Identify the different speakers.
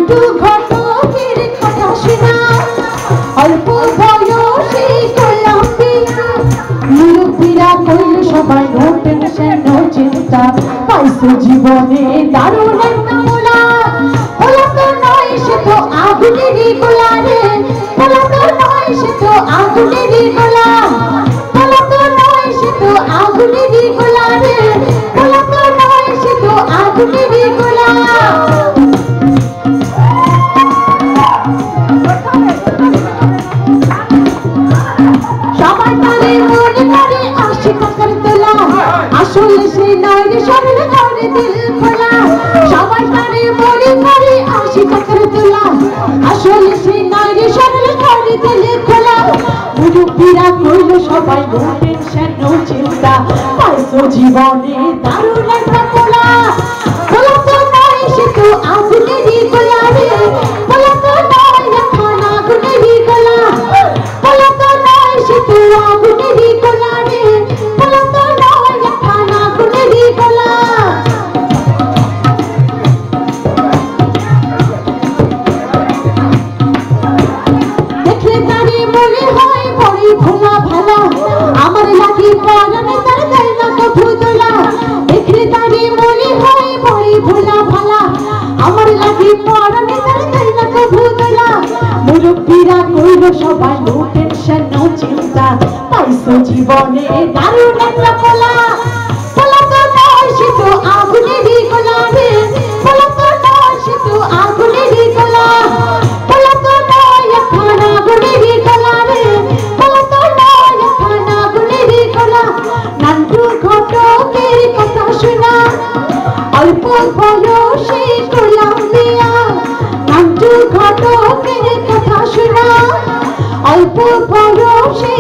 Speaker 1: নান্টু ঘটকের কথা শোনা অল্প বয়সে করলাম বিয়া মুরব্বীরা কইল সবাই নো টেনশন নো চিন্তা পাইছো জীবনে দারুণ একটা মোলা বলা তো নয় সে তো আগুনেরই গোলা রে বলা তো নয় সে তো আগুনেরই গোলা বলা তো নয় সে তো আগুনেরই গোলা রে বলা তো নয় সে তো আগুনেরই গোলা সবাই তারে মনে করে আশি টাকার তোলা আসলে সে নয় রে সরল করে দিল খোলা সবাই তারে মনে করে আশি টাকার তোলা আসলে সে নয় রে সরল করে দিল খোলা মুরব্বীরা কইল সবাই নো টেনশন নো চিন্তা পাইছো জীবনে দারুণ একটা পোলা বলা তো নয় সে তো আগুনেরই গোলা রে বলা তো নয় এখন আগুনেরই গোলা বলা তো নয় সে তো আগুনেরই গোলা রে বলা তো নয় এখন আগুনেরই গোলা দেখলে তারে মনে হয় বড়ই ভোলা ভালা আমার লাগি পরানে তার দেয় না কঠু দোলা দেখলে তারে মনে হয় বড়ই ভোলা ভালা আমার লাগি পরানে তার দেয় না কঠু দোলা মুরব্বীরা কইল সবাই নো টেনশন নো চিন্তা পাইছো জীবনে দারুণ একটা পোলা বলা তো নয় সে তো আগুনেরই গোলা রে বলা তো নয় সে তো আগুনেরই গোলা বলা তো নয় এখন আগুনেরই গোলা রে বলা তো নয় এখন আগুনেরই গোলা নান্টু ঘটকের কথা শোনা অল্প বয়সে করলাম বিয়া নান্টু ঘটকের কথা শোনা অল্প বয়সে